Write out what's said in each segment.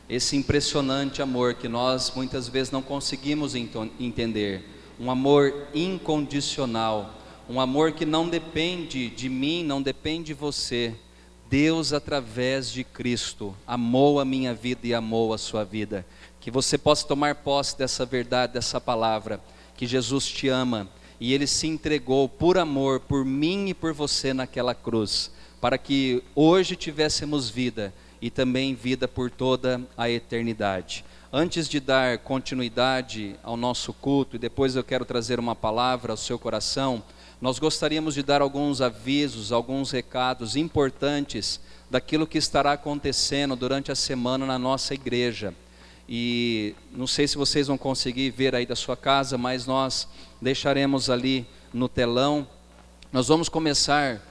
esse impressionante amor que nós muitas vezes não conseguimos entender, um amor incondicional, um amor que não depende de mim, não depende de você. Deus, através de Cristo, amou a minha vida e amou a sua vida. Que você possa tomar posse dessa verdade, dessa palavra, que Jesus te ama e Ele se entregou por amor, por mim e por você naquela cruz, para que hoje tivéssemos vida e também vida por toda a eternidade. Antes de dar continuidade ao nosso culto, e depois eu quero trazer uma palavra ao seu coração, nós gostaríamos de dar alguns avisos, alguns recados importantes daquilo que estará acontecendo durante a semana na nossa igreja. E não sei se vocês vão conseguir ver aí da sua casa, mas nós deixaremos ali no telão. Nós vamos começar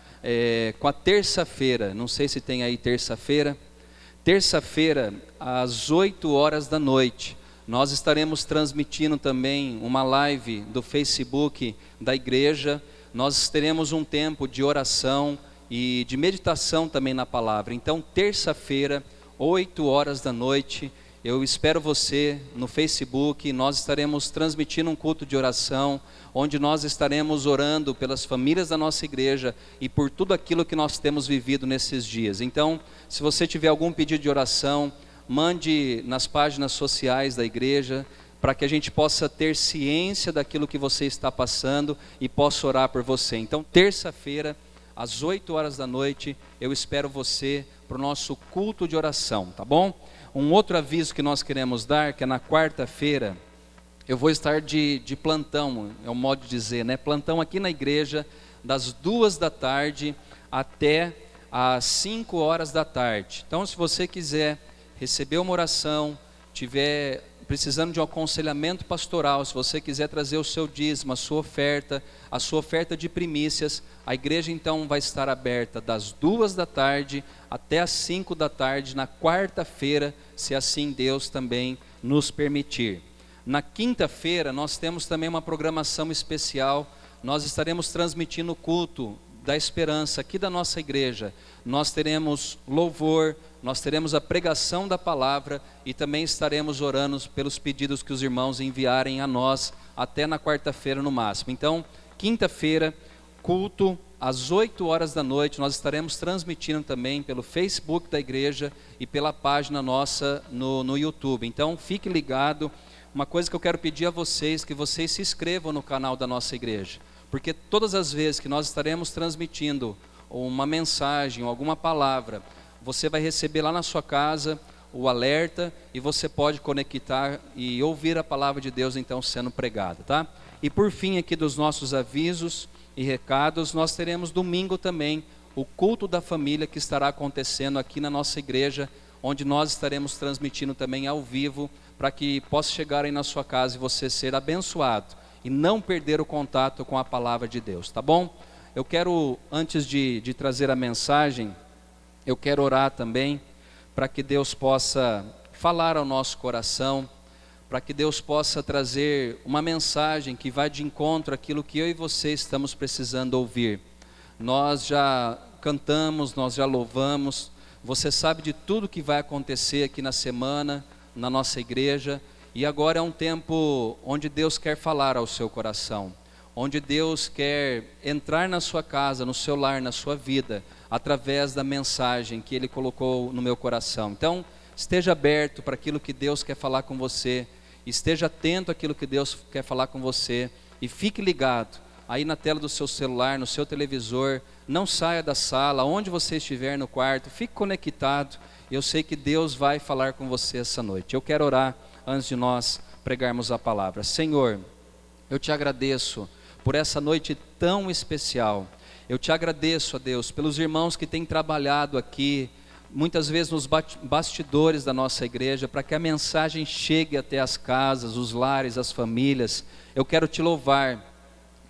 com a terça-feira, não sei se tem aí terça-feira. Terça-feira, às 8 horas da noite, nós estaremos transmitindo também uma live do Facebook da igreja. Nós teremos um tempo de oração e de meditação também na palavra. Então, terça-feira, 8 horas da noite, eu espero você no Facebook. Nós estaremos transmitindo um culto de oração, onde nós estaremos orando pelas famílias da nossa igreja e por tudo aquilo que nós temos vivido nesses dias. Então, se você tiver algum pedido de oração, mande nas páginas sociais da igreja, para que a gente possa ter ciência daquilo que você está passando e possa orar por você. Então, terça-feira, às 8 horas da noite, eu espero você para o nosso culto de oração, tá bom? Um outro aviso que nós queremos dar, que é na quarta-feira, eu vou estar de plantão, é um modo de dizer, né? Plantão aqui na igreja, das 2 da tarde até às 5 horas da tarde. Então, se você quiser receber uma oração, tiver precisando de um aconselhamento pastoral, se você quiser trazer o seu dízimo, a sua oferta de primícias, a igreja então vai estar aberta das 2 da tarde até as 5 da tarde, na quarta-feira, se assim Deus também nos permitir. Na quinta-feira nós temos também uma programação especial, nós estaremos transmitindo o culto da esperança aqui da nossa igreja. Nós teremos louvor, nós teremos a pregação da palavra e também estaremos orando pelos pedidos que os irmãos enviarem a nós até na quarta-feira no máximo. Então, quinta-feira, culto às 8 horas da noite, nós estaremos transmitindo também pelo Facebook da igreja e pela página nossa no YouTube. Então, fique ligado. Uma coisa que eu quero pedir a vocês, que vocês se inscrevam no canal da nossa igreja, porque todas as vezes que nós estaremos transmitindo uma mensagem ou alguma palavra, você vai receber lá na sua casa o alerta e você pode conectar e ouvir a palavra de Deus então sendo pregada, tá? E por fim aqui dos nossos avisos e recados, nós teremos domingo também o culto da família que estará acontecendo aqui na nossa igreja, onde nós estaremos transmitindo também ao vivo, para que possa chegar aí na sua casa e você ser abençoado e não perder o contato com a palavra de Deus, tá bom? Eu quero, antes de trazer a mensagem, eu quero orar também, para que Deus possa falar ao nosso coração, para que Deus possa trazer uma mensagem que vai de encontro àquilo que eu e você estamos precisando ouvir. Nós já cantamos, nós já louvamos, você sabe de tudo que vai acontecer aqui na semana, na nossa igreja, e agora é um tempo onde Deus quer falar ao seu coração, onde Deus quer entrar na sua casa, no seu lar, na sua vida, através da mensagem que Ele colocou no meu coração. Então, esteja aberto para aquilo que Deus quer falar com você, esteja atento àquilo que Deus quer falar com você, e fique ligado, aí na tela do seu celular, no seu televisor, não saia da sala, onde você estiver no quarto, fique conectado, eu sei que Deus vai falar com você essa noite. Eu quero orar antes de nós pregarmos a palavra. Senhor, eu te agradeço por essa noite tão especial. Eu te agradeço, ó Deus, pelos irmãos que têm trabalhado aqui, muitas vezes nos bastidores da nossa igreja, para que a mensagem chegue até as casas, os lares, as famílias. Eu quero te louvar,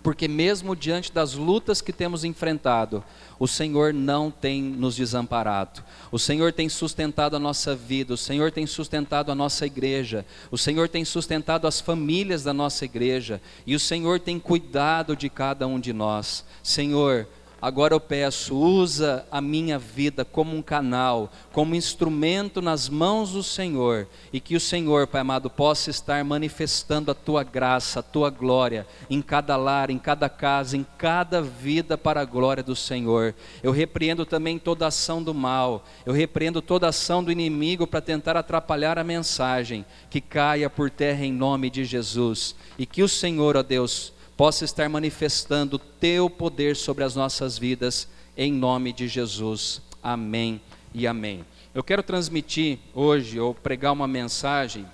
porque mesmo diante das lutas que temos enfrentado, o Senhor não tem nos desamparado. O Senhor tem sustentado a nossa vida, o Senhor tem sustentado a nossa igreja, o Senhor tem sustentado as famílias da nossa igreja, e o Senhor tem cuidado de cada um de nós. Senhor, Agora eu peço, usa a minha vida como um canal, como instrumento nas mãos do Senhor, e que o Senhor, Pai amado, possa estar manifestando a tua graça, a tua glória, em cada lar, em cada casa, em cada vida, para a glória do Senhor. Eu repreendo também toda ação do mal, eu repreendo toda ação do inimigo para tentar atrapalhar a mensagem, que caia por terra em nome de Jesus, e que o Senhor, ó Deus, possa estar manifestando o teu poder sobre as nossas vidas, em nome de Jesus, amém e amém. Eu quero transmitir hoje, ou pregar uma mensagem,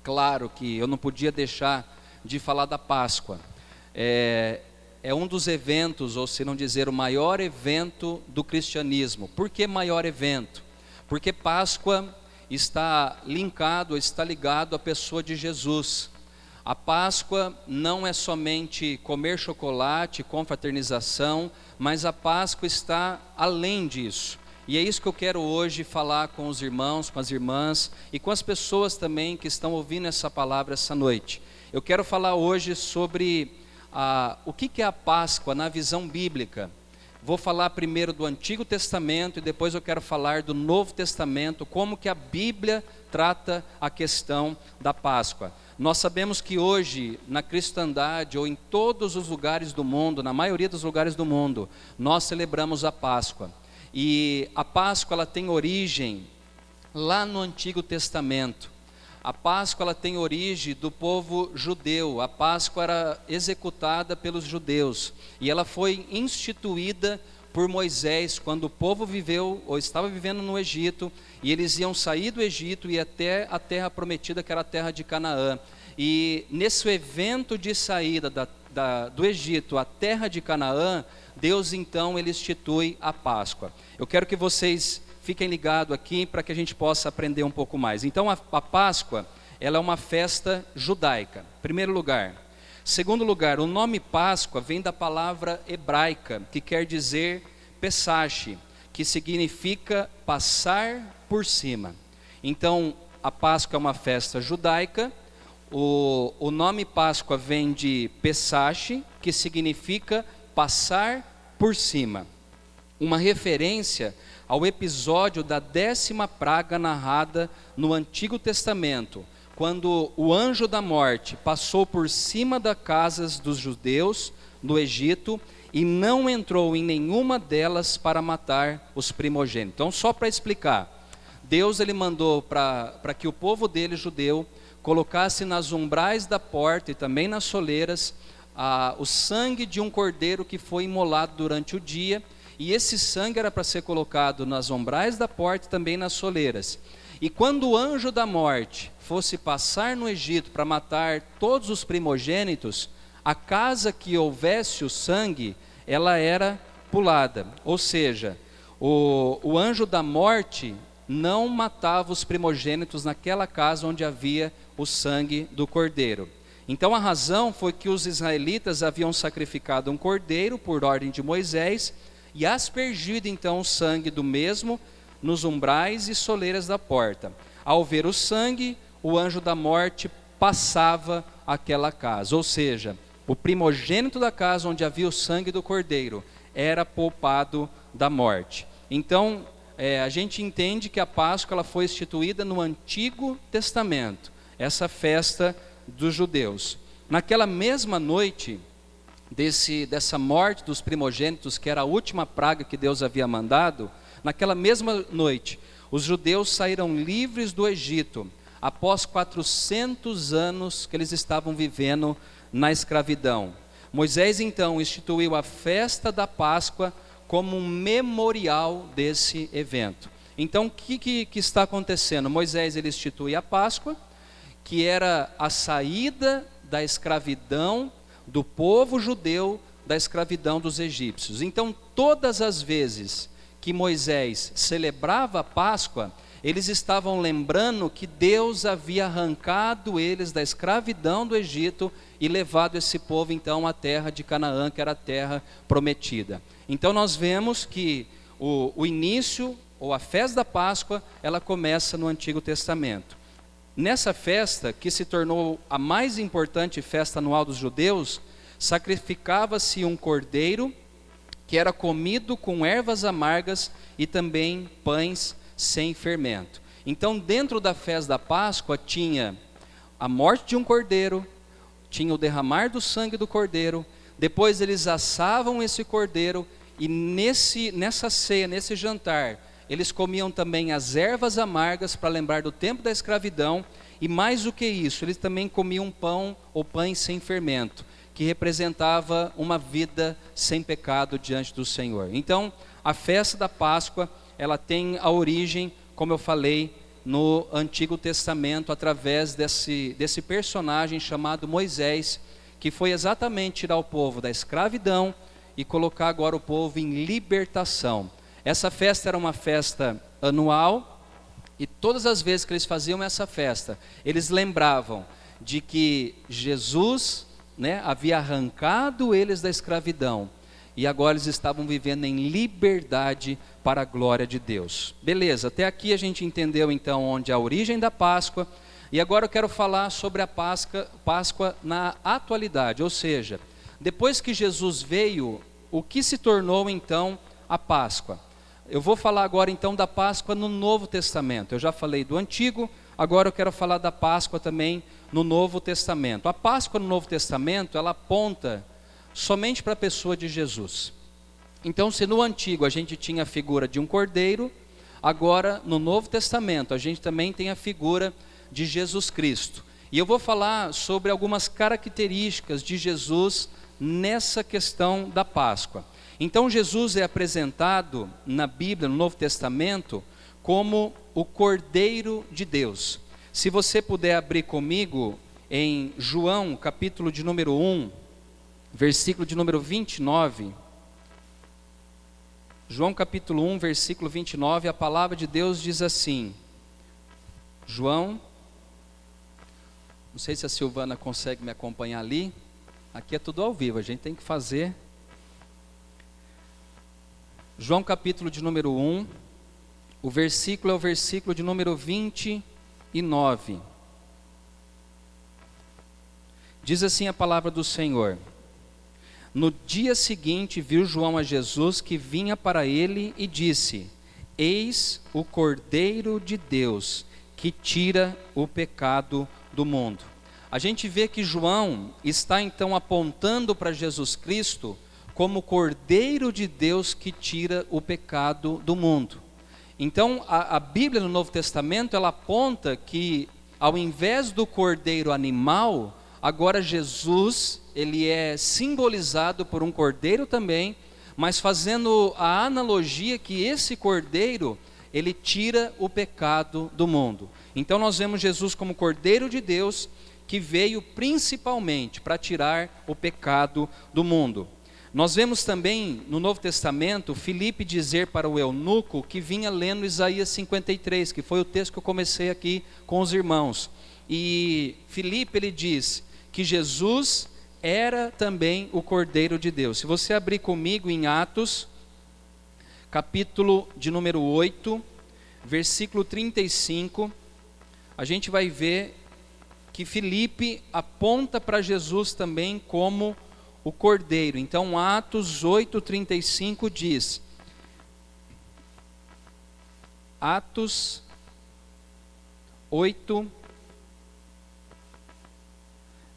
claro que eu não podia deixar de falar da Páscoa. É um dos eventos, ou se não dizer o maior evento do cristianismo. Por que maior evento? Porque Páscoa está ligado à pessoa de Jesus. A Páscoa não é somente comer chocolate, confraternização, mas a Páscoa está além disso. E é isso que eu quero hoje falar com os irmãos, com as irmãs e com as pessoas também que estão ouvindo essa palavra essa noite. Eu quero falar hoje sobre o que é a Páscoa na visão bíblica. Vou falar primeiro do Antigo Testamento e depois eu quero falar do Novo Testamento, como que a Bíblia trata a questão da Páscoa. Nós sabemos que hoje, na cristandade, ou em todos os lugares do mundo, na maioria dos lugares do mundo, nós celebramos a Páscoa. E a Páscoa, ela tem origem lá no Antigo Testamento. A Páscoa, ela tem origem do povo judeu. A Páscoa era executada pelos judeus. E ela foi instituída por Moisés, quando o povo viveu, ou estava vivendo no Egito, e eles iam sair do Egito e ir até a terra prometida, que era a terra de Canaã. E nesse evento de saída do Egito à terra de Canaã, Deus então ele institui a Páscoa. Eu quero que vocês fiquem ligados aqui para que a gente possa aprender um pouco mais. Então a Páscoa, ela é uma festa judaica, em primeiro lugar. Segundo lugar, o nome Páscoa vem da palavra hebraica, que quer dizer Pesach, que significa passar por cima. Então, a Páscoa é uma festa judaica. O nome Páscoa vem de Pesach, que significa passar por cima. Uma referência ao episódio da 10ª praga narrada no Antigo Testamento, quando o anjo da morte passou por cima das casas dos judeus no Egito e não entrou em nenhuma delas para matar os primogênitos. Então, só para explicar, Deus ele mandou para que o povo dele, judeu, colocasse nas umbrais da porta e também nas soleiras o sangue de um cordeiro que foi imolado durante o dia, e esse sangue era para ser colocado nas umbrais da porta e também nas soleiras. E quando o anjo da morte fosse passar no Egito para matar todos os primogênitos, a casa que houvesse o sangue, ela era pulada. Ou seja, o anjo da morte não matava os primogênitos naquela casa onde havia o sangue do cordeiro. Então a razão foi que os israelitas haviam sacrificado um cordeiro por ordem de Moisés e aspergido então o sangue do mesmo nos umbrais e soleiras da porta. Ao ver o sangue, o anjo da morte passava aquela casa, ou seja, o primogênito da casa onde havia o sangue do cordeiro era poupado da morte. Então, a gente entende que a Páscoa ela foi instituída no Antigo Testamento, essa festa dos judeus. Naquela mesma noite dessa morte dos primogênitos, que era a última praga que Deus havia mandado, naquela mesma noite, os judeus saíram livres do Egito, após 400 anos que eles estavam vivendo na escravidão. Moisés então instituiu a festa da Páscoa como um memorial desse evento. Então o que está acontecendo? Moisés ele institui a Páscoa, que era a saída da escravidão do povo judeu, da escravidão dos egípcios. Então todas as vezes que Moisés celebrava a Páscoa, eles estavam lembrando que Deus havia arrancado eles da escravidão do Egito e levado esse povo então à terra de Canaã, que era a terra prometida. Então nós vemos que o início, ou a festa da Páscoa, ela começa no Antigo Testamento. Nessa festa, que se tornou a mais importante festa anual dos judeus, sacrificava-se um cordeiro que era comido com ervas amargas e também pães sem fermento. Então, dentro da festa da Páscoa tinha a morte de um cordeiro, tinha o derramar do sangue do cordeiro, depois eles assavam esse cordeiro e nessa ceia, nesse jantar, eles comiam também as ervas amargas para lembrar do tempo da escravidão, e mais do que isso, eles também comiam pão ou pães sem fermento, que representava uma vida sem pecado diante do Senhor. Então, a festa da Páscoa, ela tem a origem, como eu falei, no Antigo Testamento, através desse personagem chamado Moisés, que foi exatamente tirar o povo da escravidão e colocar agora o povo em libertação. Essa festa era uma festa anual, e todas as vezes que eles faziam essa festa, eles lembravam de que Jesus, havia arrancado eles da escravidão, e agora eles estavam vivendo em liberdade para a glória de Deus. Beleza, até aqui a gente entendeu então onde é a origem da Páscoa, e agora eu quero falar sobre a Páscoa na atualidade, ou seja, depois que Jesus veio, o que se tornou então a Páscoa? Eu vou falar agora então da Páscoa no Novo Testamento. Eu já falei do Antigo, agora eu quero falar da Páscoa também no Novo Testamento. A Páscoa no Novo Testamento, ela aponta somente para a pessoa de Jesus. Então, se no Antigo a gente tinha a figura de um cordeiro, agora no Novo Testamento a gente também tem a figura de Jesus Cristo. E eu vou falar sobre algumas características de Jesus nessa questão da Páscoa. Então, Jesus é apresentado na Bíblia, no Novo Testamento, como o Cordeiro de Deus. Se você puder abrir comigo em João, capítulo de número 1, versículo de número 29. João capítulo 1, versículo 29, a palavra de Deus diz assim. João, não sei se a Silvana consegue me acompanhar ali. Aqui é tudo ao vivo, a gente tem que fazer. João capítulo de número 1, o versículo é o versículo de número 29. Diz assim a palavra do Senhor. No dia seguinte viu João a Jesus que vinha para ele e disse: Eis o Cordeiro de Deus que tira o pecado do mundo. A gente vê que João está então apontando para Jesus Cristo como o Cordeiro de Deus que tira o pecado do mundo. Então a Bíblia no Novo Testamento, ela aponta que ao invés do cordeiro animal, agora Jesus, ele é simbolizado por um cordeiro também, mas fazendo a analogia que esse cordeiro, ele tira o pecado do mundo. Então nós vemos Jesus como Cordeiro de Deus, que veio principalmente para tirar o pecado do mundo. Nós vemos também no Novo Testamento, Filipe dizer para o eunuco que vinha lendo Isaías 53, que foi o texto que eu comecei aqui com os irmãos. E Filipe, ele diz que Jesus era também o Cordeiro de Deus. Se você abrir comigo em Atos, capítulo de número 8, versículo 35, a gente vai ver que Filipe aponta para Jesus também como o Cordeiro. Então Atos 8:35 diz, Atos 8,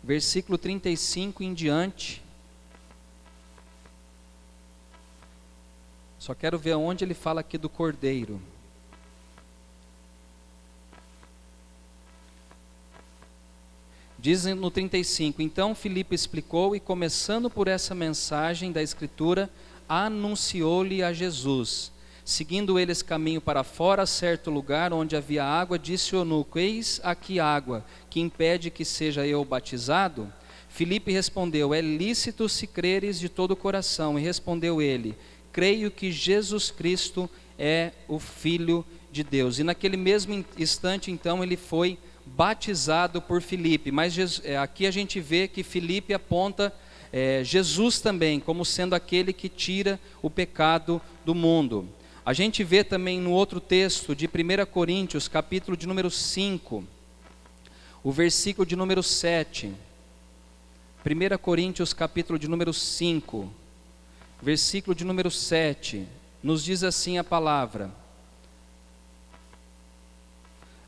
versículo 35 em diante. Só quero ver onde ele fala aqui do Cordeiro. Diz no 35, então Filipe explicou e começando por essa mensagem da Escritura, anunciou-lhe a Jesus. Seguindo eles caminho para fora, a certo lugar onde havia água, disse o eunuco, eis aqui água, que impede que seja eu batizado? Filipe respondeu, é lícito se creres de todo o coração. E respondeu ele, creio que Jesus Cristo é o Filho de Deus. E naquele mesmo instante, então, ele foi batizado por Filipe. Mas aqui a gente vê que Filipe aponta Jesus também como sendo aquele que tira o pecado do mundo. A gente vê também no outro texto de 1 Coríntios, capítulo de número 5, o versículo de número 7. 1 Coríntios, capítulo de número 5, versículo de número 7, nos diz assim a palavra: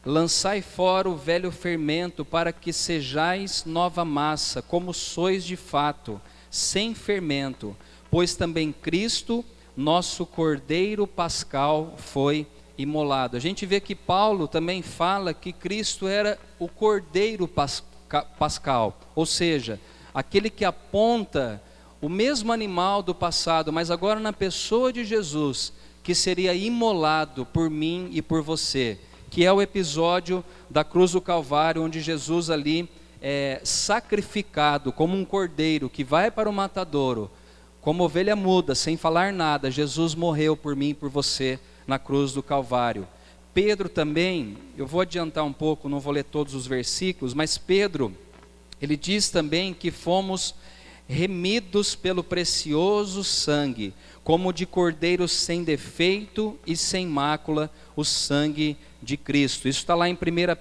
lançai fora o velho fermento, para que sejais nova massa, como sois de fato, sem fermento, pois também Cristo, nosso Cordeiro Pascal, foi imolado. A gente vê que Paulo também fala que Cristo era o Cordeiro Pascal, ou seja, aquele que aponta o mesmo animal do passado, mas agora na pessoa de Jesus, que seria imolado por mim e por você, que é o episódio da cruz do Calvário, onde Jesus ali é sacrificado como um cordeiro que vai para o matadouro, como ovelha muda, sem falar nada. Jesus morreu por mim e por você na cruz do Calvário. Pedro também, eu vou adiantar um pouco, não vou ler todos os versículos, mas Pedro, ele diz também que fomos remidos pelo precioso sangue, como de cordeiro sem defeito e sem mácula, o sangue de Cristo. Isso está lá em 1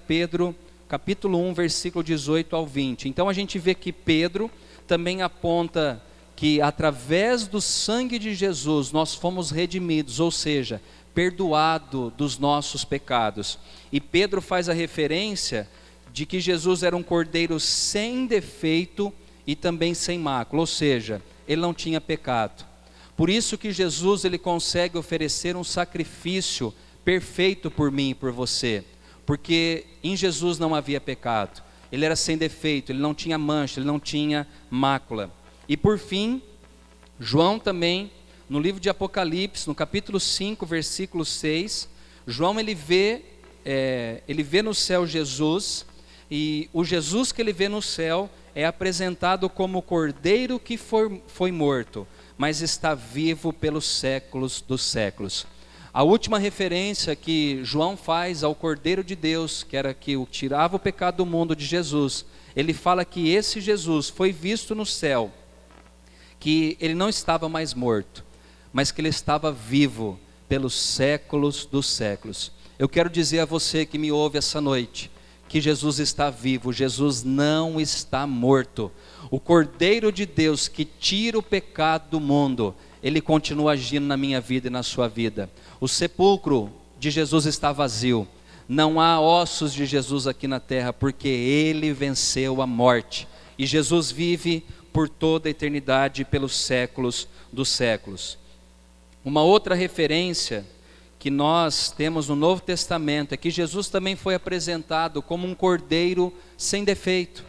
Pedro, capítulo 1, versículo 18 ao 20. Então a gente vê que Pedro também aponta que através do sangue de Jesus nós fomos redimidos, ou seja, perdoado dos nossos pecados. E Pedro faz a referência de que Jesus era um cordeiro sem defeito e também sem mácula, ou seja, ele não tinha pecado. Por isso que Jesus ele consegue oferecer um sacrifício perfeito por mim e por você, porque em Jesus não havia pecado, ele era sem defeito, ele não tinha mancha, ele não tinha mácula. E por fim, João também, no livro de Apocalipse, no capítulo 5, versículo 6, João ele vê no céu Jesus, e o Jesus que ele vê no céu é apresentado como o cordeiro que foi morto, mas está vivo pelos séculos dos séculos. A última referência que João faz ao Cordeiro de Deus, que era que o tirava o pecado do mundo, de Jesus, ele fala que esse Jesus foi visto no céu, que ele não estava mais morto, mas que ele estava vivo pelos séculos dos séculos. Eu quero dizer a você que me ouve essa noite, que Jesus está vivo, Jesus não está morto. O Cordeiro de Deus que tira o pecado do mundo, ele continua agindo na minha vida e na sua vida. O sepulcro de Jesus está vazio, não há ossos de Jesus aqui na terra, porque ele venceu a morte, e Jesus vive por toda a eternidade, pelos séculos dos séculos. Uma outra referência que nós temos no Novo Testamento é que Jesus também foi apresentado como um cordeiro sem defeito.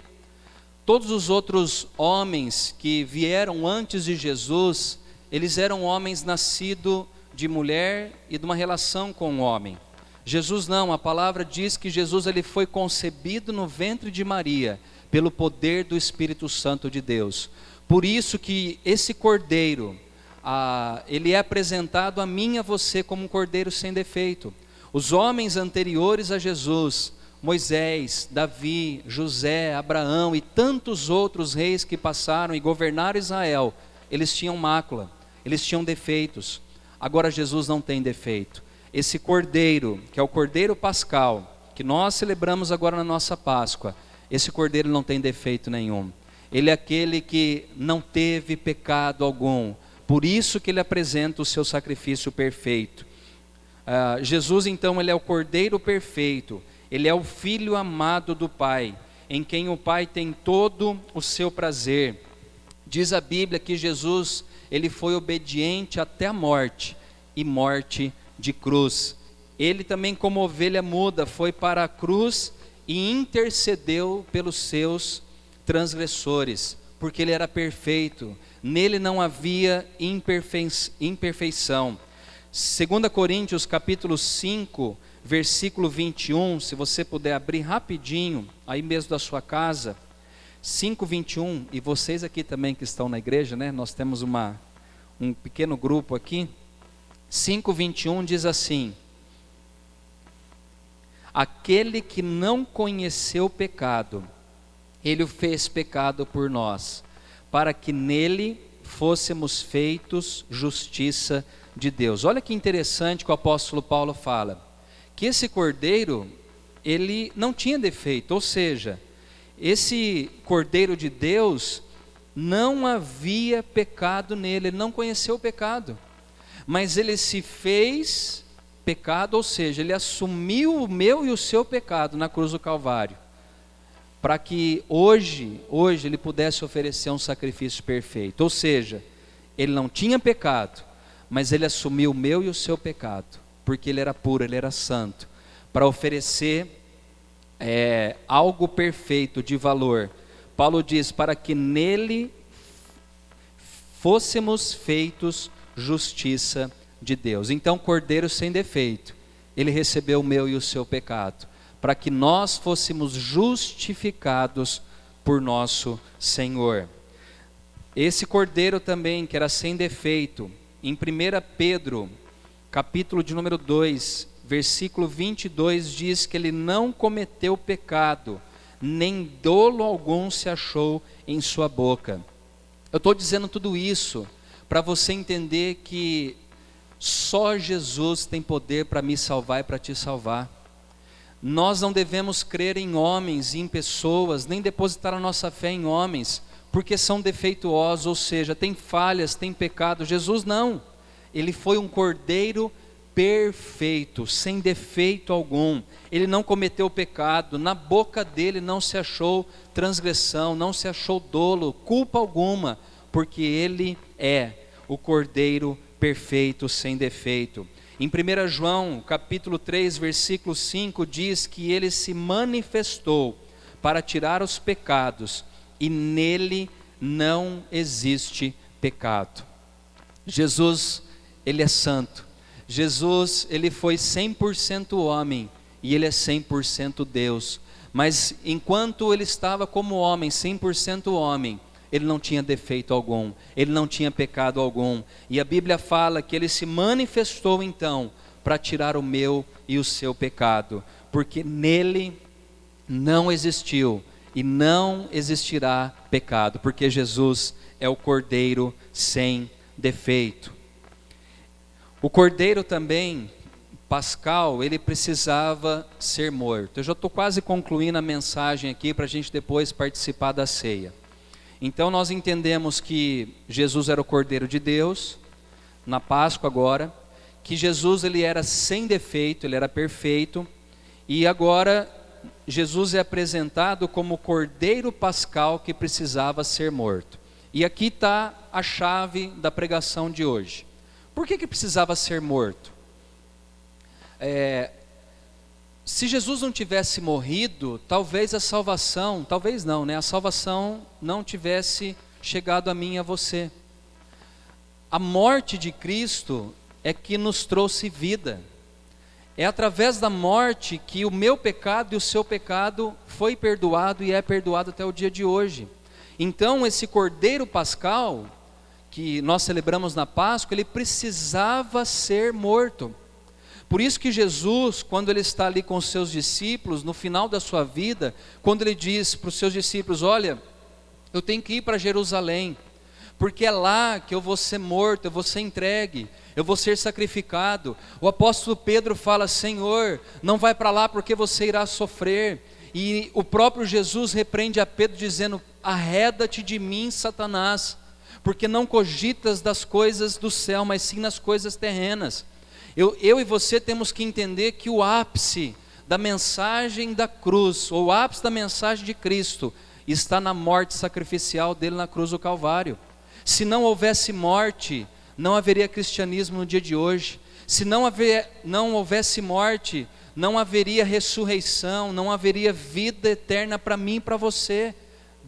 Todos os outros homens que vieram antes de Jesus, eles eram homens nascidos de mulher e de uma relação com o homem. Jesus não, a palavra diz que Jesus ele foi concebido no ventre de Maria, pelo poder do Espírito Santo de Deus. Por isso que esse cordeiro, ele é apresentado a mim e a você como um cordeiro sem defeito. Os homens anteriores a Jesus, Moisés, Davi, José, Abraão e tantos outros reis que passaram e governaram Israel, eles tinham mácula, eles tinham defeitos. Agora Jesus não tem defeito. Esse cordeiro, que é o Cordeiro Pascal, que nós celebramos agora na nossa Páscoa, esse cordeiro não tem defeito nenhum. Ele é aquele que não teve pecado algum. Por isso que ele apresenta o seu sacrifício perfeito. Jesus então, ele é o Cordeiro perfeito. Ele é o Filho amado do Pai, em quem o Pai tem todo o seu prazer. Diz a Bíblia que Jesus, ele foi obediente até a morte, e morte de cruz. Ele também, como ovelha muda, foi para a cruz e intercedeu pelos seus transgressores, porque ele era perfeito, nele não havia imperfeição. 2 Coríntios capítulo 5, versículo 21, se você puder abrir rapidinho, aí mesmo da sua casa, 5:21, e vocês aqui também que estão na igreja, né? Nós temos um pequeno grupo aqui. 5:21 diz assim: aquele que não conheceu o pecado, ele o fez pecado por nós, para que nele fôssemos feitos justiça de Deus. Olha que interessante que o apóstolo Paulo fala, que esse cordeiro, ele não tinha defeito, ou seja, esse cordeiro de Deus não havia pecado nele, ele não conheceu o pecado, mas ele se fez pecado, ou seja, ele assumiu o meu e o seu pecado na cruz do Calvário, para que hoje ele pudesse oferecer um sacrifício perfeito. Ou seja, ele não tinha pecado, mas ele assumiu o meu e o seu pecado, porque ele era puro, ele era santo, para oferecer algo perfeito, de valor. Paulo diz, para que nele fôssemos feitos justiça de Deus. Então, Cordeiro sem defeito, ele recebeu o meu e o seu pecado, para que nós fôssemos justificados por nosso Senhor. Esse Cordeiro também, que era sem defeito, em 1 Pedro, capítulo de número 2, versículo 22, diz que ele não cometeu pecado, nem dolo algum se achou em sua boca. Eu estou dizendo tudo isso para você entender que só Jesus tem poder para me salvar e para te salvar. Nós não devemos crer em homens e em pessoas, nem depositar a nossa fé em homens, porque são defeituosos, ou seja, tem falhas, tem pecado. Jesus não, ele foi um cordeiro perfeito, sem defeito algum, ele não cometeu pecado, na boca dele não se achou transgressão, não se achou dolo, culpa alguma, porque ele é o cordeiro perfeito, sem defeito. Em 1 João, capítulo 3, versículo 5, diz que ele se manifestou para tirar os pecados, e nele não existe pecado. Jesus, ele é santo. Jesus, ele foi 100% homem e ele é 100% Deus. Mas enquanto ele estava como homem, 100% homem, ele não tinha defeito algum, ele não tinha pecado algum. E a Bíblia fala que ele se manifestou então para tirar o meu e o seu pecado, porque nele não existiu e não existirá pecado, porque Jesus é o Cordeiro sem defeito. O Cordeiro também, pascal, ele precisava ser morto. Eu já estou quase concluindo a mensagem aqui para a gente depois participar da ceia. Então nós entendemos que Jesus era o Cordeiro de Deus, na Páscoa agora, que Jesus ele era sem defeito, ele era perfeito, e agora Jesus é apresentado como o Cordeiro pascal que precisava ser morto. E aqui está a chave da pregação de hoje. Por que precisava ser morto? Se Jesus não tivesse morrido, talvez a salvação, talvez não, né? A salvação não tivesse chegado a mim e a você. A morte de Cristo é que nos trouxe vida. É através da morte que o meu pecado e o seu pecado foi perdoado e é perdoado até o dia de hoje. Então esse Cordeiro pascal que nós celebramos na Páscoa, ele precisava ser morto. Por isso que Jesus, quando ele está ali com os seus discípulos, no final da sua vida, quando ele diz para os seus discípulos, olha, eu tenho que ir para Jerusalém, porque é lá que eu vou ser morto, eu vou ser entregue, eu vou ser sacrificado. O apóstolo Pedro fala, Senhor, não vai para lá porque você irá sofrer. E o próprio Jesus repreende a Pedro dizendo, arreda-te de mim, Satanás, porque não cogitas das coisas do céu, mas sim nas coisas terrenas. Eu e você temos que entender que o ápice da mensagem da cruz, ou o ápice da mensagem de Cristo, está na morte sacrificial dele na cruz do Calvário. Se não houvesse morte, não haveria cristianismo no dia de hoje. Se não houvesse morte, não haveria ressurreição, não haveria vida eterna para mim e para você.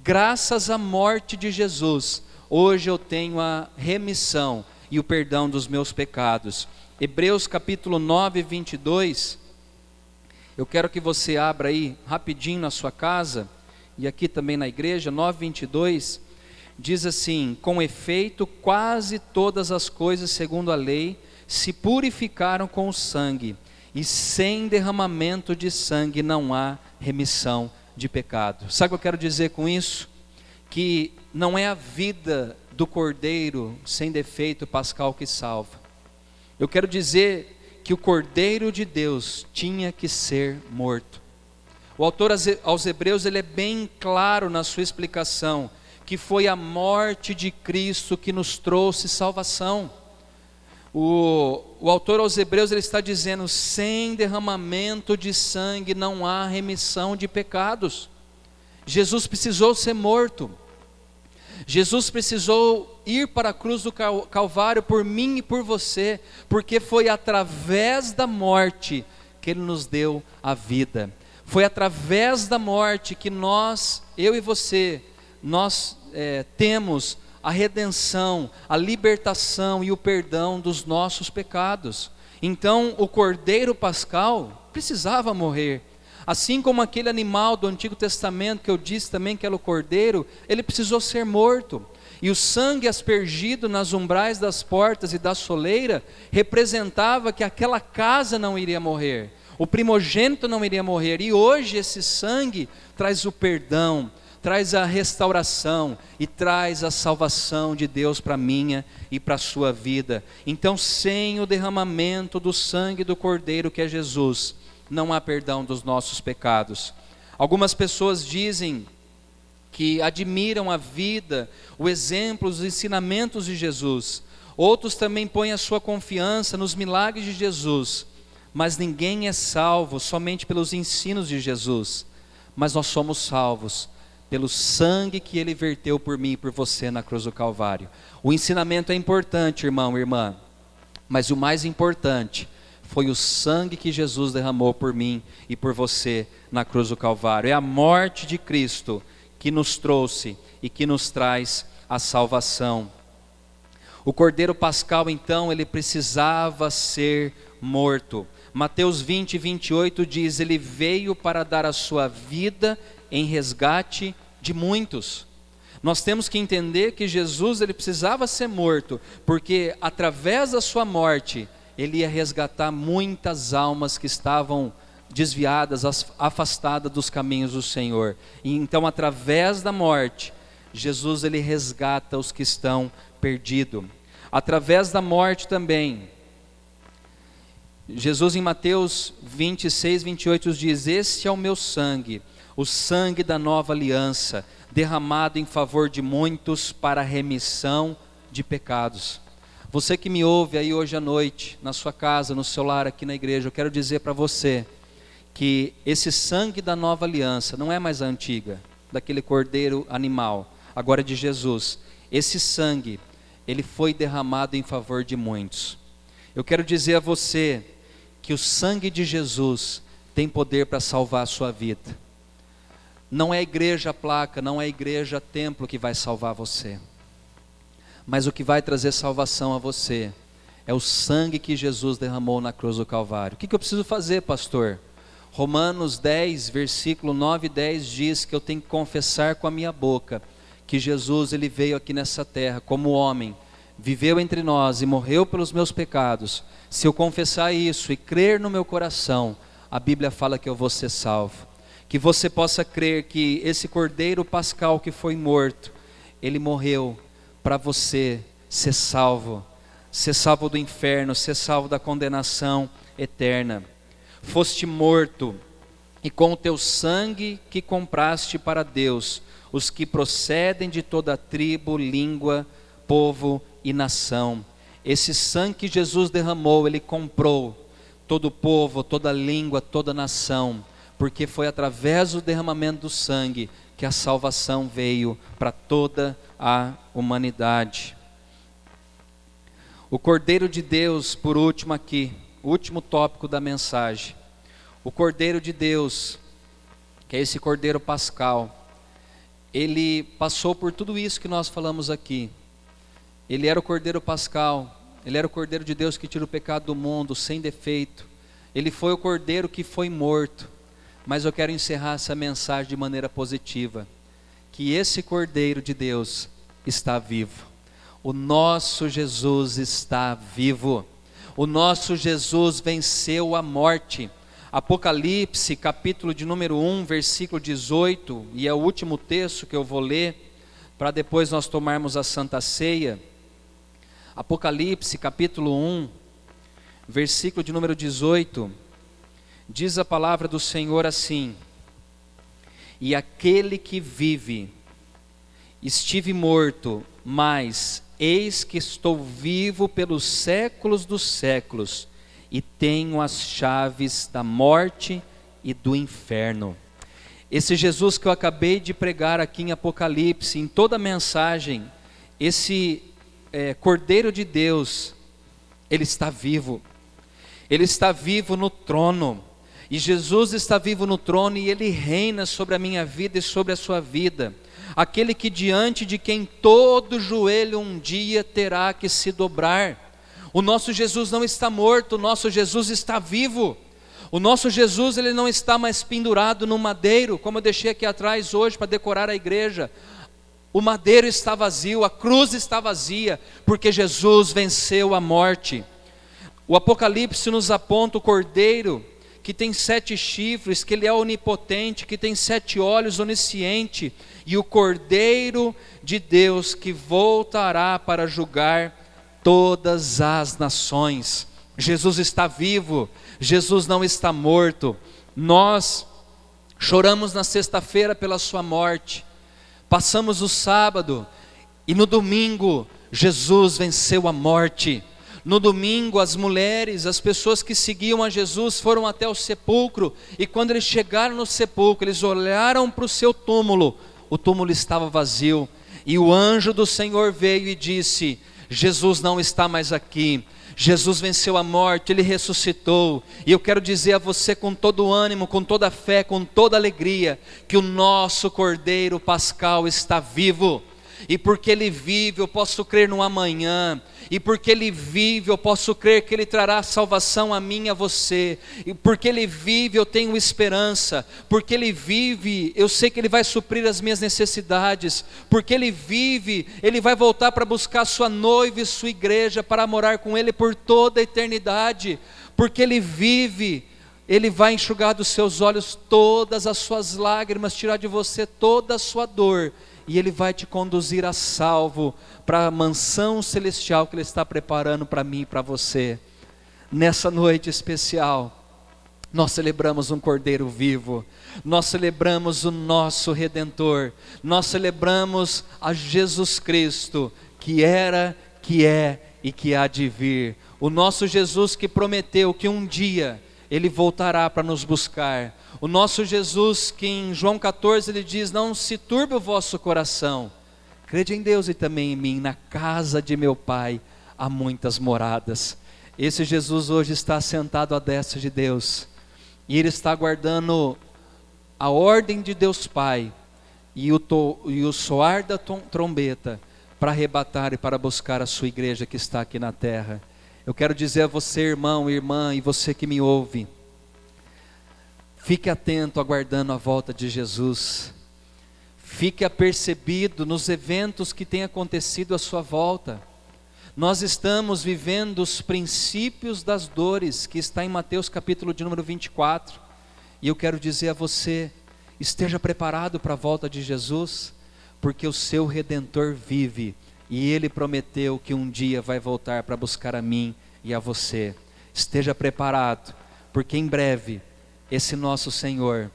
Graças à morte de Jesus, hoje eu tenho a remissão e o perdão dos meus pecados. Hebreus capítulo 9, 22, eu quero que você abra aí rapidinho na sua casa, e aqui também na igreja, 9, 22, diz assim, com efeito quase todas as coisas segundo a lei se purificaram com o sangue, e sem derramamento de sangue não há remissão de pecado. Sabe o que eu quero dizer com isso? Que não é a vida do Cordeiro sem defeito pascal que salva. Eu quero dizer que o Cordeiro de Deus tinha que ser morto. O autor aos Hebreus ele é bem claro na sua explicação, que foi a morte de Cristo que nos trouxe salvação. O autor aos Hebreus, ele está dizendo: sem derramamento de sangue não há remissão de pecados. Jesus precisou ser morto, Jesus precisou ir para a cruz do Calvário por mim e por você, porque foi através da morte que Ele nos deu a vida. Foi através da morte que nós, eu e você, nós temos a redenção, a libertação e o perdão dos nossos pecados. Então o Cordeiro Pascal precisava morrer. Assim como aquele animal do Antigo Testamento que eu disse também que era o cordeiro, ele precisou ser morto. E o sangue aspergido nas umbrais das portas e da soleira representava que aquela casa não iria morrer, o primogênito não iria morrer. E hoje esse sangue traz o perdão, traz a restauração e traz a salvação de Deus para a minha e para a sua vida. Então, sem o derramamento do sangue do Cordeiro, que é Jesus, não há perdão dos nossos pecados. Algumas pessoas dizem que admiram a vida, o exemplo, os ensinamentos de Jesus. Outros também põem a sua confiança nos milagres de Jesus. Mas ninguém é salvo somente pelos ensinos de Jesus. Mas nós somos salvos pelo sangue que Ele verteu por mim e por você na cruz do Calvário. O ensinamento é importante, irmão e irmã, mas o mais importante foi o sangue que Jesus derramou por mim e por você na cruz do Calvário. É a morte de Cristo que nos trouxe e que nos traz a salvação. O Cordeiro Pascal, então, ele precisava ser morto. Mateus 20, 28 diz: Ele veio para dar a sua vida em resgate de muitos. Nós temos que entender que Jesus, ele precisava ser morto, porque através da sua morte, Ele ia resgatar muitas almas que estavam desviadas, afastadas dos caminhos do Senhor. E então, através da morte, Jesus, ele resgata os que estão perdidos. Através da morte também, Jesus em Mateus 26, 28 diz: Este é o meu sangue, o sangue da nova aliança, derramado em favor de muitos para a remissão de pecados. Você que me ouve aí hoje à noite, na sua casa, no seu lar, aqui na igreja, eu quero dizer para você que esse sangue da nova aliança não é mais a antiga, daquele cordeiro animal, agora é de Jesus. Esse sangue, ele foi derramado em favor de muitos. Eu quero dizer a você que o sangue de Jesus tem poder para salvar a sua vida. Não é a igreja placa, não é a igreja templo que vai salvar você. Mas o que vai trazer salvação a você é o sangue que Jesus derramou na cruz do Calvário. O que eu preciso fazer, pastor? Romanos 10, versículo 9 e 10 diz que eu tenho que confessar com a minha boca que Jesus, ele veio aqui nessa terra como homem, viveu entre nós e morreu pelos meus pecados. Se eu confessar isso e crer no meu coração, a Bíblia fala que eu vou ser salvo. Que você possa crer que esse Cordeiro Pascal que foi morto, ele morreu para você ser salvo do inferno, ser salvo da condenação eterna. Foste morto, e com o teu sangue que compraste para Deus, os que procedem de toda tribo, língua, povo e nação. Esse sangue que Jesus derramou, ele comprou todo povo, toda língua, toda nação, porque foi através do derramamento do sangue que a salvação veio para toda a humanidade. O Cordeiro de Deus, por último aqui, o último tópico da mensagem. O Cordeiro de Deus, que é esse Cordeiro Pascal, ele passou por tudo isso que nós falamos aqui. Ele era o Cordeiro Pascal, ele era o Cordeiro de Deus que tira o pecado do mundo, sem defeito. Ele foi o Cordeiro que foi morto. Mas eu quero encerrar essa mensagem de maneira positiva, que esse Cordeiro de Deus está vivo. O nosso Jesus está vivo. O nosso Jesus venceu a morte. Apocalipse, capítulo de número 1, versículo 18, e é o último texto que eu vou ler, para depois nós tomarmos a Santa Ceia. Apocalipse, capítulo 1, versículo de número 18, diz a palavra do Senhor assim: E aquele que vive estive morto, mas eis que estou vivo pelos séculos dos séculos, e tenho as chaves da morte e do inferno. Esse Jesus que eu acabei de pregar aqui em Apocalipse, em toda a mensagem, esse Cordeiro de Deus, Ele está vivo. Ele está vivo no trono. E Jesus está vivo no trono e Ele reina sobre a minha vida e sobre a sua vida. Aquele que diante de quem todo joelho um dia terá que se dobrar. O nosso Jesus não está morto, o nosso Jesus está vivo. O nosso Jesus, Ele não está mais pendurado no madeiro, como eu deixei aqui atrás hoje para decorar a igreja. O madeiro está vazio, a cruz está vazia, porque Jesus venceu a morte. O Apocalipse nos aponta o Cordeiro, que tem 7 chifres, que Ele é onipotente, que tem 7 olhos, onisciente, e o Cordeiro de Deus que voltará para julgar todas as nações. Jesus está vivo, Jesus não está morto. Nós choramos na sexta-feira pela sua morte, passamos o sábado, e no domingo, Jesus venceu a morte. No domingo, as mulheres, as pessoas que seguiam a Jesus foram até o sepulcro, e quando eles chegaram no sepulcro, eles olharam para o seu túmulo, o túmulo estava vazio, e o anjo do Senhor veio e disse: Jesus não está mais aqui, Jesus venceu a morte, Ele ressuscitou. E eu quero dizer a você com todo o ânimo, com toda a fé, com toda a alegria, que o nosso Cordeiro Pascal está vivo. E porque Ele vive, eu posso crer no amanhã. E porque Ele vive, eu posso crer que Ele trará salvação a mim e a você. E porque Ele vive, eu tenho esperança. Porque Ele vive, eu sei que Ele vai suprir as minhas necessidades. Porque Ele vive, Ele vai voltar para buscar sua noiva e sua igreja, para morar com Ele por toda a eternidade. Porque Ele vive, Ele vai enxugar dos seus olhos todas as suas lágrimas, tirar de você toda a sua dor, e Ele vai te conduzir a salvo para a mansão celestial que Ele está preparando para mim e para você. Nessa noite especial, nós celebramos um Cordeiro vivo, nós celebramos o nosso Redentor, nós celebramos a Jesus Cristo, que era, que é e que há de vir. O nosso Jesus que prometeu que um dia Ele voltará para nos buscar. O nosso Jesus que em João 14 Ele diz: não se turbe o vosso coração, crede em Deus e também em mim, na casa de meu Pai há muitas moradas. Esse Jesus hoje está sentado à destra de Deus, e Ele está aguardando a ordem de Deus Pai, e o soar da trombeta, para arrebatar e para buscar a sua igreja que está aqui na terra. Eu quero dizer a você, irmão, irmã, e você que me ouve, fique atento aguardando a volta de Jesus. Fique apercebido nos eventos que têm acontecido à sua volta. Nós estamos vivendo os princípios das dores, que está em Mateus capítulo de número 24. E eu quero dizer a você, esteja preparado para a volta de Jesus, porque o seu Redentor vive, e Ele prometeu que um dia vai voltar para buscar a mim e a você. Esteja preparado, porque em breve esse nosso Senhor,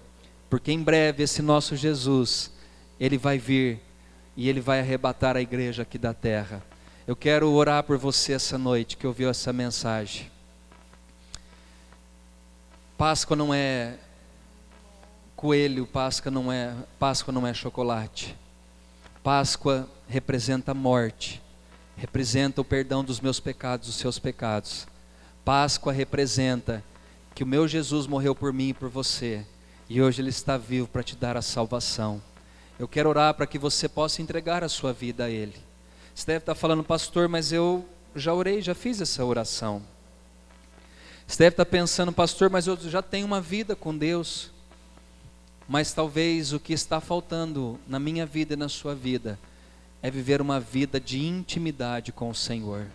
porque em breve esse nosso Jesus, Ele vai vir e Ele vai arrebatar a igreja aqui da terra. Eu quero orar por você essa noite que ouviu essa mensagem. Páscoa não é coelho, Páscoa não é chocolate. Páscoa representa a morte, representa o perdão dos meus pecados, dos seus pecados. Páscoa representa que o meu Jesus morreu por mim e por você, e hoje Ele está vivo para te dar a salvação. Eu quero orar para que você possa entregar a sua vida a Ele. Você deve estar falando: pastor, mas eu já orei, já fiz essa oração. Você deve estar pensando: pastor, mas eu já tenho uma vida com Deus. Mas talvez o que está faltando na minha vida e na sua vida é viver uma vida de intimidade com o Senhor.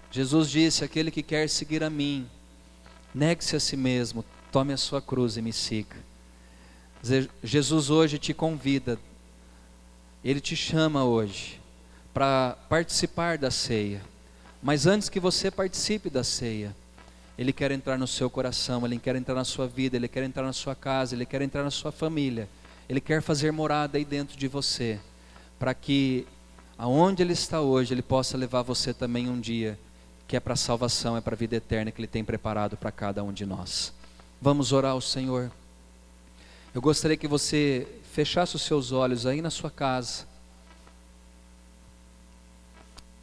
Jesus disse: aquele que quer seguir a mim, negue-se a si mesmo, tome a sua cruz e me siga. Jesus hoje te convida, Ele te chama hoje para participar da ceia. Mas antes que você participe da ceia, Ele quer entrar no seu coração, Ele quer entrar na sua vida, Ele quer entrar na sua casa, Ele quer entrar na sua família. Ele quer fazer morada aí dentro de você, para que aonde Ele está hoje, Ele possa levar você também um dia, que é para a salvação, é para a vida eterna que Ele tem preparado para cada um de nós. Vamos orar ao Senhor. Eu gostaria que você fechasse os seus olhos aí na sua casa.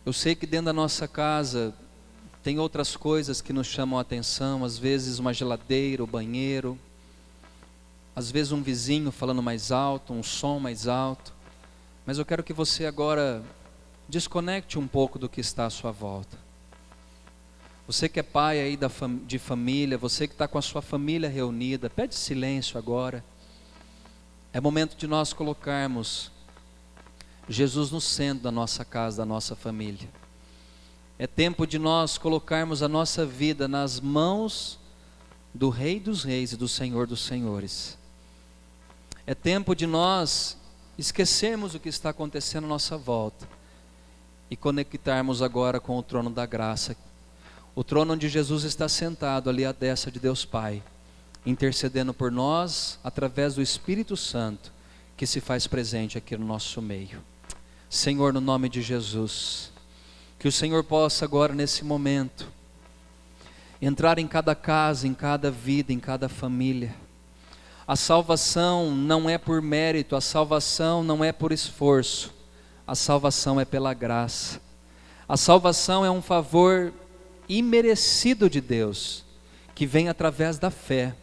Eu sei que dentro da nossa casa tem outras coisas que nos chamam a atenção, às vezes uma geladeira, o banheiro, às vezes um vizinho falando mais alto, um som mais alto. Mas eu quero que você agora desconecte um pouco do que está à sua volta. Você que é pai aí de família, você que está com a sua família reunida, pede silêncio agora. É momento de nós colocarmos Jesus no centro da nossa casa, da nossa família. É tempo de nós colocarmos a nossa vida nas mãos do Rei dos Reis e do Senhor dos Senhores. É tempo de nós esquecermos o que está acontecendo à nossa volta e conectarmos agora com o trono da graça. O trono onde Jesus está sentado ali à destra de Deus Pai, intercedendo por nós através do Espírito Santo que se faz presente aqui no nosso meio. Senhor, no nome de Jesus, que o Senhor possa agora nesse momento entrar em cada casa, em cada vida, em cada família. A salvação não é por mérito, a salvação não é por esforço, a salvação é pela graça. A salvação é um favor imerecido de Deus, que vem através da fé.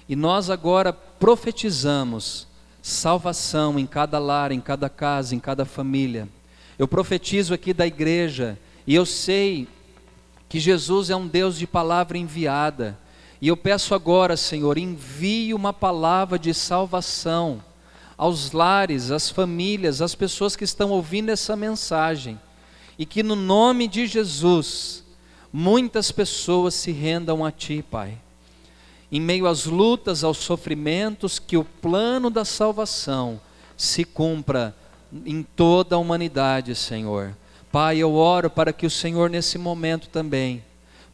E nós agora profetizamos salvação em cada lar, em cada casa, em cada família. Eu profetizo aqui da igreja, e eu sei que Jesus é um Deus de palavra enviada. E eu peço agora, Senhor, envie uma palavra de salvação aos lares, às famílias, às pessoas que estão ouvindo essa mensagem. E que no nome de Jesus, muitas pessoas se rendam a Ti, Pai. Em meio às lutas, aos sofrimentos, que o plano da salvação se cumpra em toda a humanidade, Senhor. Pai, eu oro para que o Senhor nesse momento também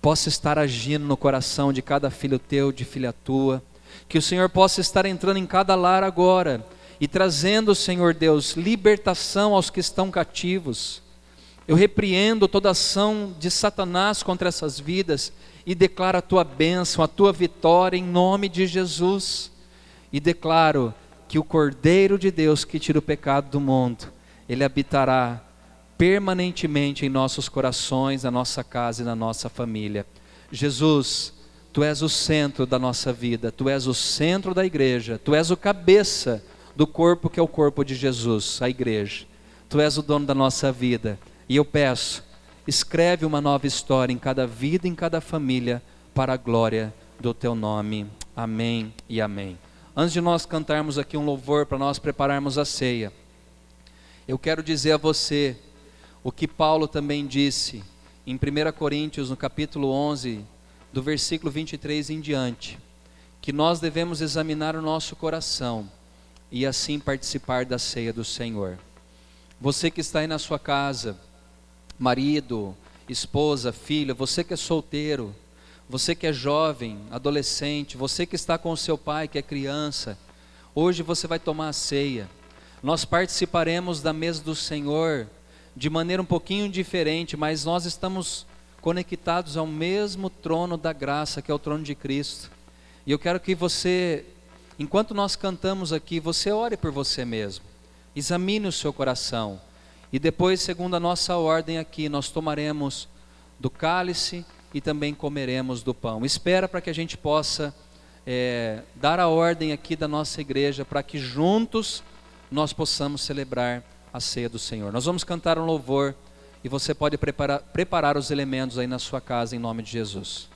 possa estar agindo no coração de cada filho Teu, de filha Tua. Que o Senhor possa estar entrando em cada lar agora e trazendo, Senhor Deus, libertação aos que estão cativos. Eu repreendo toda ação de Satanás contra essas vidas e declaro a Tua bênção, a Tua vitória em nome de Jesus. E declaro que o Cordeiro de Deus que tira o pecado do mundo, Ele habitará permanentemente em nossos corações, na nossa casa e na nossa família. Jesus, Tu és o centro da nossa vida, Tu és o centro da igreja, Tu és o cabeça do corpo que é o corpo de Jesus, a igreja. Tu és o dono da nossa vida. E eu peço, escreve uma nova história em cada vida, em cada família, para a glória do Teu nome. Amém e amém. Antes de nós cantarmos aqui um louvor para nós prepararmos a ceia, eu quero dizer a você o que Paulo também disse em 1 Coríntios, no capítulo 11, do versículo 23 em diante, que nós devemos examinar o nosso coração e assim participar da ceia do Senhor. Você que está aí na sua casa, marido, esposa, filho, você que é solteiro, você que é jovem, adolescente, você que está com o seu pai que é criança, hoje você vai tomar a ceia. Nós participaremos da mesa do Senhor de maneira um pouquinho diferente, mas nós estamos conectados ao mesmo trono da graça, que é o trono de Cristo. E eu quero que você, enquanto nós cantamos aqui, você ore por você mesmo, examine o seu coração, e depois, segundo a nossa ordem aqui, nós tomaremos do cálice e também comeremos do pão. Espera para que a gente possa dar a ordem aqui da nossa igreja, para que juntos nós possamos celebrar a ceia do Senhor. Nós vamos cantar um louvor e você pode preparar os elementos aí na sua casa em nome de Jesus.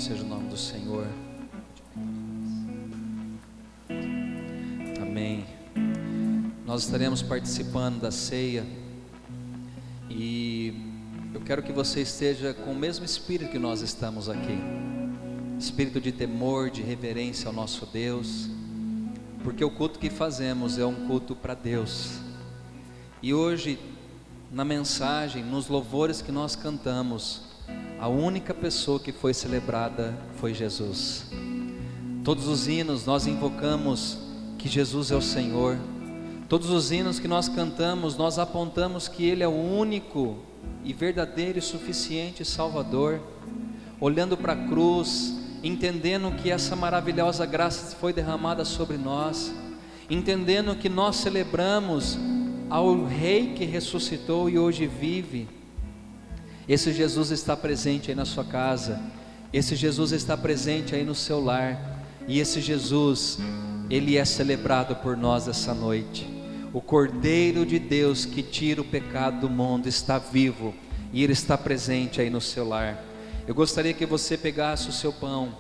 seja o nome do Senhor. Amém. Nós estaremos participando da ceia e eu quero que você esteja com o mesmo espírito que nós estamos aqui, espírito de temor, de reverência ao nosso Deus, porque o culto que fazemos é um culto para Deus. E hoje, na mensagem, nos louvores que nós cantamos, a única pessoa que foi celebrada foi Jesus. Todos os hinos nós invocamos que Jesus é o Senhor. Todos os hinos que nós cantamos, nós apontamos que Ele é o único e verdadeiro e suficiente Salvador, olhando para a cruz, entendendo que essa maravilhosa graça foi derramada sobre nós, entendendo que nós celebramos ao Rei que ressuscitou e hoje vive. Esse Jesus está presente aí na sua casa, esse Jesus está presente aí no seu lar, e esse Jesus, Ele é celebrado por nós essa noite. O Cordeiro de Deus que tira o pecado do mundo está vivo e Ele está presente aí no seu lar. Eu gostaria que você pegasse o seu pão,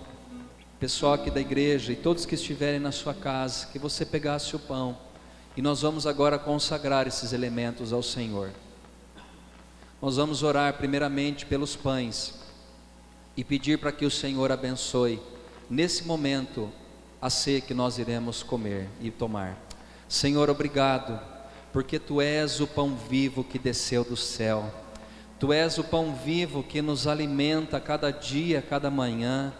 pessoal aqui da igreja e todos que estiverem na sua casa, que você pegasse o pão, e nós vamos agora consagrar esses elementos ao Senhor. Nós vamos orar primeiramente pelos pães e pedir para que o Senhor abençoe nesse momento a ceia que nós iremos comer e tomar. Senhor, obrigado, porque Tu és o pão vivo que desceu do céu. Tu és o pão vivo que nos alimenta cada dia, cada manhã.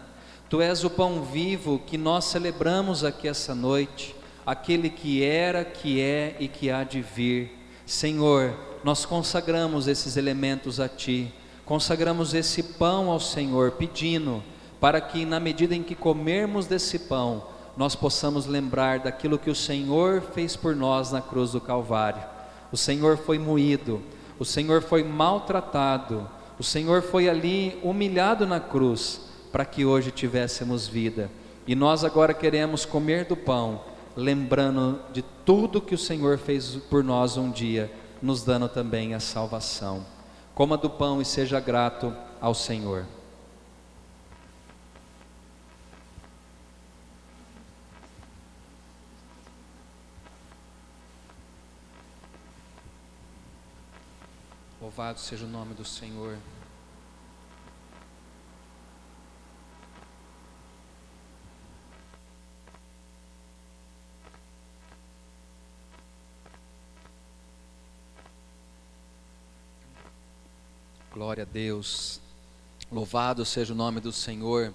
Tu és o pão vivo que nós celebramos aqui essa noite, aquele que era, que é e que há de vir. Senhor, nós consagramos esses elementos a Ti, consagramos esse pão ao Senhor, pedindo para que na medida em que comermos desse pão, nós possamos lembrar daquilo que o Senhor fez por nós na cruz do Calvário. O Senhor foi moído, o Senhor foi maltratado, o Senhor foi ali humilhado na cruz, para que hoje tivéssemos vida. E nós agora queremos comer do pão, lembrando de tudo que o Senhor fez por nós um dia, nos dando também a salvação. Coma do pão e seja grato ao Senhor. Louvado seja o nome do Senhor. Glória a Deus. Louvado seja o nome do Senhor.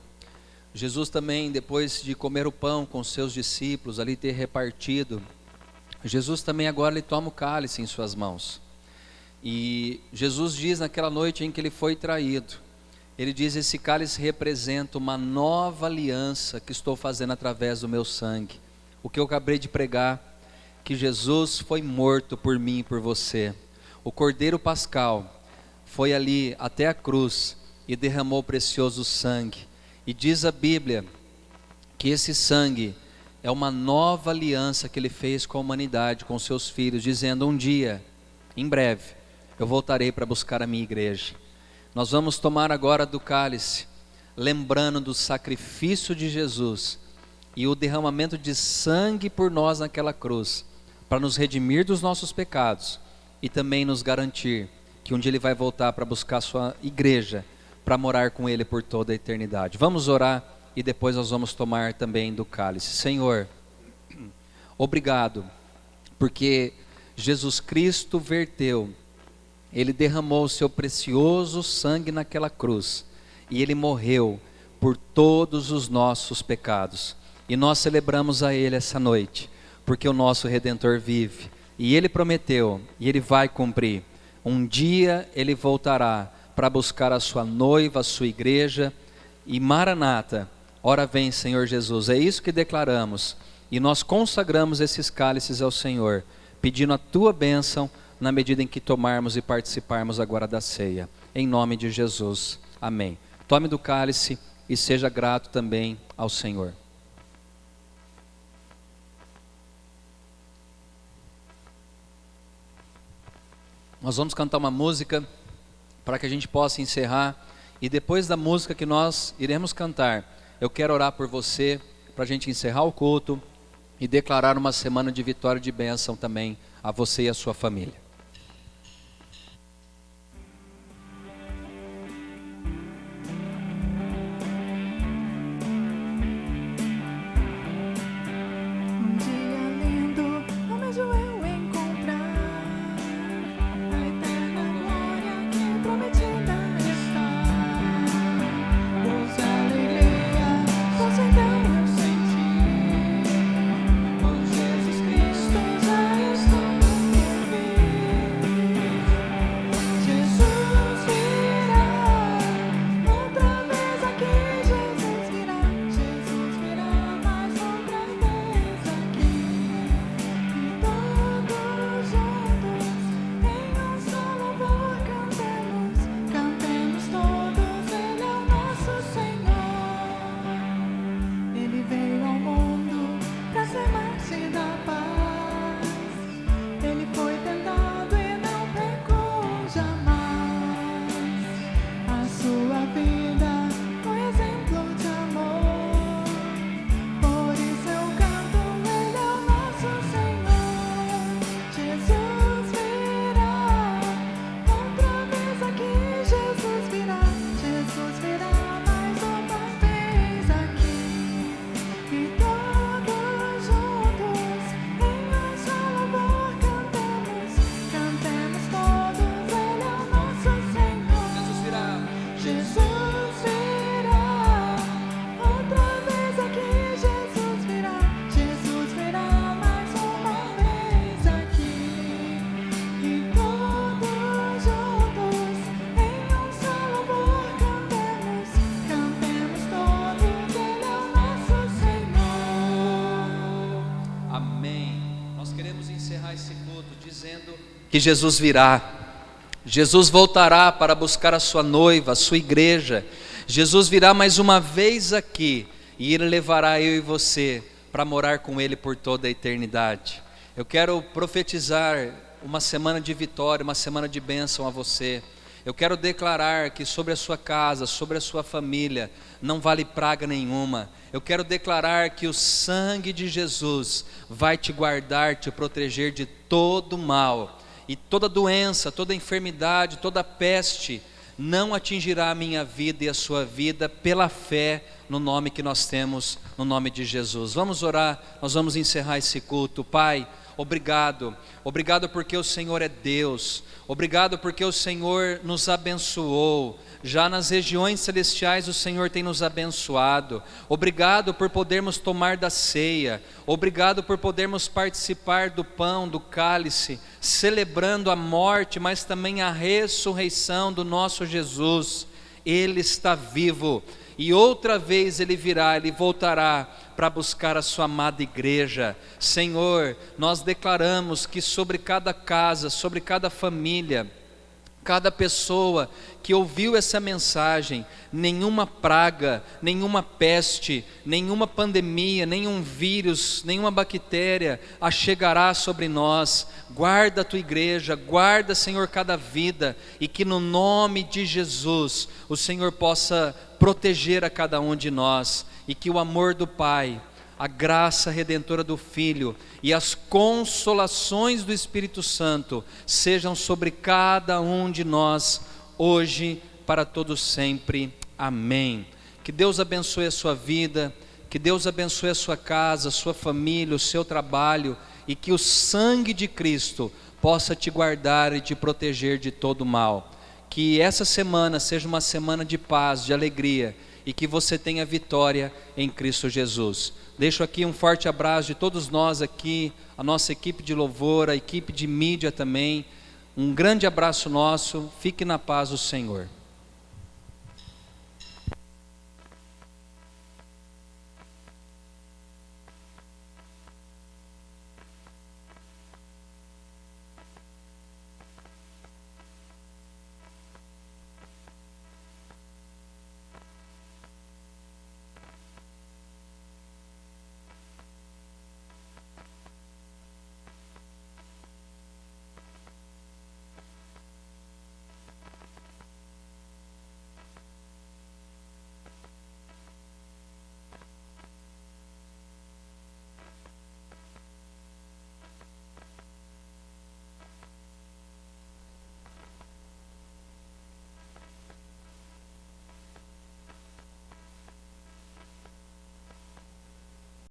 Jesus também, depois de comer o pão com seus discípulos, ali ter repartido, Jesus também agora ele toma o cálice em suas mãos. E Jesus diz naquela noite em que ele foi traído, ele diz: esse cálice representa uma nova aliança que estou fazendo através do meu sangue. O que eu acabei de pregar, que Jesus foi morto por mim e por você. O Cordeiro Pascal foi ali até a cruz e derramou precioso sangue. E diz a Bíblia que esse sangue é uma nova aliança que ele fez com a humanidade, com seus filhos, dizendo: um dia, em breve, eu voltarei para buscar a minha igreja. Nós vamos tomar agora do cálice, lembrando do sacrifício de Jesus e o derramamento de sangue por nós naquela cruz, para nos redimir dos nossos pecados e também nos garantir que um dia Ele vai voltar para buscar a sua igreja, para morar com Ele por toda a eternidade. Vamos orar e depois nós vamos tomar também do cálice. Senhor, obrigado, porque Jesus Cristo verteu, Ele derramou o seu precioso sangue naquela cruz, e Ele morreu por todos os nossos pecados, e nós celebramos a Ele essa noite, porque o nosso Redentor vive, e Ele prometeu, e Ele vai cumprir. Um dia Ele voltará para buscar a sua noiva, a sua igreja, e Maranata, ora vem Senhor Jesus. É isso que declaramos, e nós consagramos esses cálices ao Senhor, pedindo a Tua bênção, na medida em que tomarmos e participarmos agora da ceia, em nome de Jesus, amém. Tome do cálice e seja grato também ao Senhor. Nós vamos cantar uma música para que a gente possa encerrar E depois da música que nós iremos cantar, eu quero orar por você, para a gente encerrar o culto e declarar uma semana de vitória e de bênção também a você e a sua família. Um dia lindo, ao mesmo eu encontrar a eterna glória que prometida está. Doce alegria, doce então eu senti, por Jesus Cristo já estou feliz. Jesus virá, outra vez aqui, Jesus virá mais outra vez aqui. E todos juntos, em um só louvor cantemos, cantemos todos, Ele é o nosso Senhor. Ele veio ao mundo pra ser mártir da paz. Ele foi tentado e não pecou jamais. A sua vida foi exemplo de amor. Por isso eu canto, Ele é o nosso Senhor. Jesus virá, outra vez aqui. Jesus virá mais outra vez aqui. E todos juntos, em um só louvor cantemos, cantemos todos, Ele é o nosso Senhor. Jesus virá. Jesus virá, outra vez aqui. Jesus virá mais uma vez aqui. E todos juntos, em um só louvor cantemos, cantemos todos, Ele é o nosso Senhor. Amém. Nós queremos encerrar esse culto dizendo que Jesus virá. Jesus voltará para buscar a sua noiva, a sua igreja. Jesus virá mais uma vez aqui e Ele levará eu e você para morar com Ele por toda a eternidade. Eu quero profetizar uma semana de vitória, uma semana de bênção a você. Eu quero declarar que sobre a sua casa, sobre a sua família, não vale praga nenhuma. Eu quero declarar que o sangue de Jesus vai te guardar, te proteger de todo mal. E toda doença, toda enfermidade, toda peste não atingirá a minha vida e a sua vida pela fé no nome que nós temos, no nome de Jesus. Vamos orar, nós vamos encerrar esse culto. Pai, obrigado porque o Senhor é Deus, obrigado porque o Senhor nos abençoou, já nas regiões celestiais o Senhor tem nos abençoado. Obrigado por podermos tomar da ceia, obrigado por podermos participar do pão, do cálice, celebrando a morte, mas também a ressurreição do nosso Jesus. Ele está vivo e outra vez Ele virá, Ele voltará para buscar a sua amada igreja. Senhor, nós declaramos que sobre cada casa, sobre cada família, cada pessoa que ouviu essa mensagem, nenhuma praga, nenhuma peste, nenhuma pandemia, nenhum vírus, nenhuma bactéria chegará sobre nós. Guarda a tua igreja, guarda, Senhor, cada vida, e que no nome de Jesus o Senhor possa proteger a cada um de nós, e que o amor do Pai, a graça redentora do Filho e as consolações do Espírito Santo sejam sobre cada um de nós, hoje, para todos sempre. Amém. Que Deus abençoe a sua vida, que Deus abençoe a sua casa, a sua família, o seu trabalho, e que o sangue de Cristo possa te guardar e te proteger de todo mal. Que essa semana seja uma semana de paz, de alegria, e que você tenha vitória em Cristo Jesus. Deixo aqui um forte abraço de todos nós aqui, a nossa equipe de louvor, a equipe de mídia também. Um grande abraço nosso, fique na paz do Senhor.